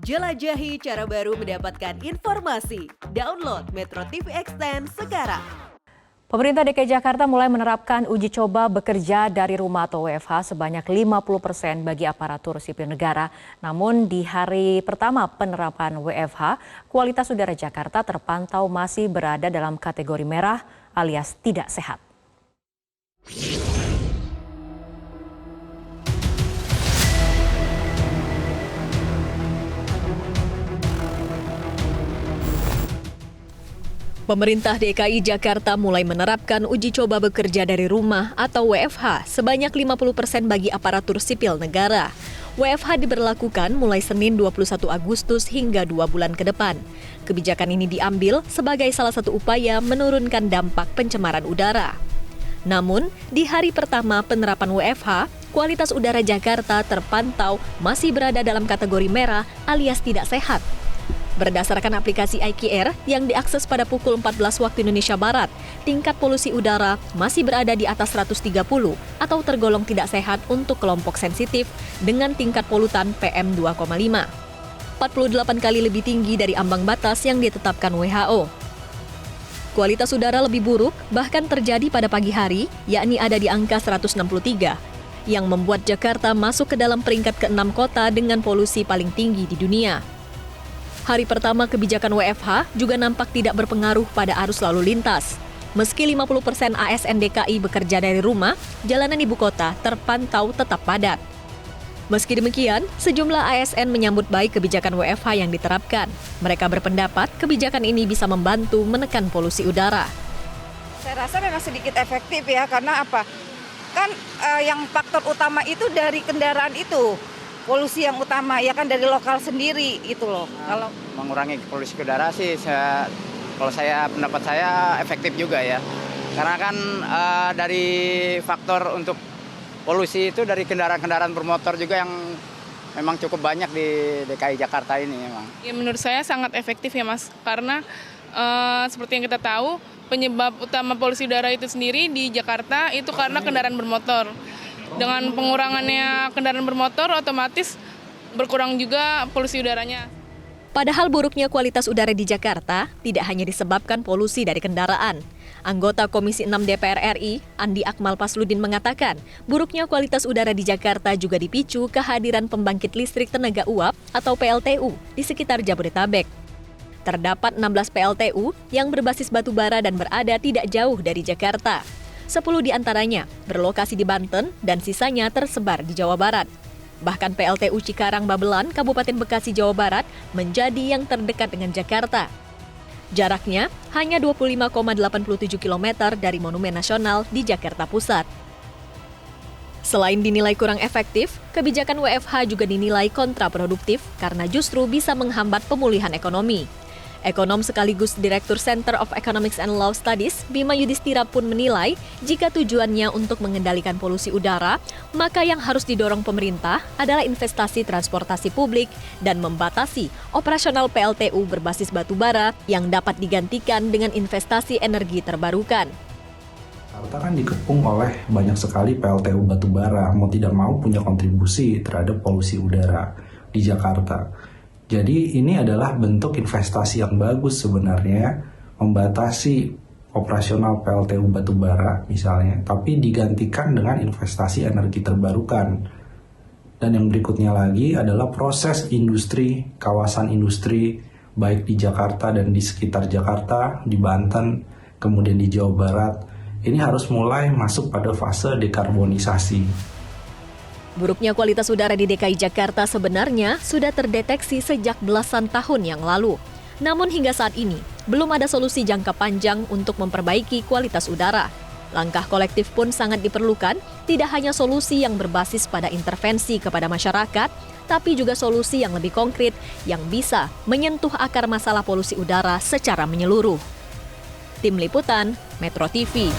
Jelajahi cara baru mendapatkan informasi. Download Metro TV Extend sekarang. Pemerintah DKI Jakarta mulai menerapkan uji coba bekerja dari rumah atau WFH sebanyak 50% bagi aparatur sipil negara. Namun di hari pertama penerapan WFH, kualitas udara Jakarta terpantau masih berada dalam kategori merah alias tidak sehat. Pemerintah DKI Jakarta mulai menerapkan uji coba bekerja dari rumah atau WFH sebanyak 50% bagi aparatur sipil negara. WFH diberlakukan mulai Senin 21 Agustus hingga 2 bulan ke depan. Kebijakan ini diambil sebagai salah satu upaya menurunkan dampak pencemaran udara. Namun, di hari pertama penerapan WFH, kualitas udara Jakarta terpantau masih berada dalam kategori merah alias tidak sehat. Berdasarkan aplikasi IQR yang diakses pada pukul 14 waktu Indonesia Barat, tingkat polusi udara masih berada di atas 130 atau tergolong tidak sehat untuk kelompok sensitif dengan tingkat polutan PM 2,5. 48 kali lebih tinggi dari ambang batas yang ditetapkan WHO. Kualitas udara lebih buruk bahkan terjadi pada pagi hari, yakni ada di angka 163, yang membuat Jakarta masuk ke dalam peringkat ke-6 kota dengan polusi paling tinggi di dunia. Hari pertama kebijakan WFH juga nampak tidak berpengaruh pada arus lalu lintas. Meski 50% ASN DKI bekerja dari rumah, jalanan ibu kota terpantau tetap padat. Meski demikian, sejumlah ASN menyambut baik kebijakan WFH yang diterapkan. Mereka berpendapat kebijakan ini bisa membantu menekan polusi udara. Saya rasa memang sedikit efektif ya, karena apa? Kan yang faktor utama itu dari kendaraan itu. Polusi yang utama ya kan dari lokal sendiri gitu loh. Kalau mengurangi polusi udara sih kalau pendapat saya efektif juga ya. Karena kan dari faktor untuk polusi itu dari kendaraan-kendaraan bermotor juga yang memang cukup banyak di DKI Jakarta ini memang. Ya, menurut saya sangat efektif ya Mas, karena seperti yang kita tahu penyebab utama polusi udara itu sendiri di Jakarta itu karena kendaraan bermotor. Dengan pengurangannya kendaraan bermotor, otomatis berkurang juga polusi udaranya. Padahal buruknya kualitas udara di Jakarta tidak hanya disebabkan polusi dari kendaraan. Anggota Komisi 6 DPR RI, Andi Akmal Pasludin mengatakan, buruknya kualitas udara di Jakarta juga dipicu kehadiran pembangkit listrik tenaga uap atau PLTU di sekitar Jabodetabek. Terdapat 16 PLTU yang berbasis batu bara dan berada tidak jauh dari Jakarta. 10 di antaranya berlokasi di Banten dan sisanya tersebar di Jawa Barat. Bahkan PLTU Cikarang Babelan, Kabupaten Bekasi, Jawa Barat menjadi yang terdekat dengan Jakarta. Jaraknya hanya 25,87 km dari Monumen Nasional di Jakarta Pusat. Selain dinilai kurang efektif, kebijakan WFH juga dinilai kontraproduktif karena justru bisa menghambat pemulihan ekonomi. Ekonom sekaligus Direktur Center of Economics and Law Studies, Bima Yudhistira pun menilai jika tujuannya untuk mengendalikan polusi udara, maka yang harus didorong pemerintah adalah investasi transportasi publik dan membatasi operasional PLTU berbasis batu bara yang dapat digantikan dengan investasi energi terbarukan. Jakarta kan dikepung oleh banyak sekali PLTU batu bara, mau tidak mau punya kontribusi terhadap polusi udara di Jakarta. Jadi ini adalah bentuk investasi yang bagus sebenarnya, membatasi operasional PLTU batubara misalnya, tapi digantikan dengan investasi energi terbarukan. Dan yang berikutnya lagi adalah proses industri, kawasan industri, baik di Jakarta dan di sekitar Jakarta, di Banten, kemudian di Jawa Barat, ini harus mulai masuk pada fase dekarbonisasi. Buruknya kualitas udara di DKI Jakarta sebenarnya sudah terdeteksi sejak belasan tahun yang lalu. Namun hingga saat ini, belum ada solusi jangka panjang untuk memperbaiki kualitas udara. Langkah kolektif pun sangat diperlukan, tidak hanya solusi yang berbasis pada intervensi kepada masyarakat, tapi juga solusi yang lebih konkret yang bisa menyentuh akar masalah polusi udara secara menyeluruh. Tim Liputan, Metro TV.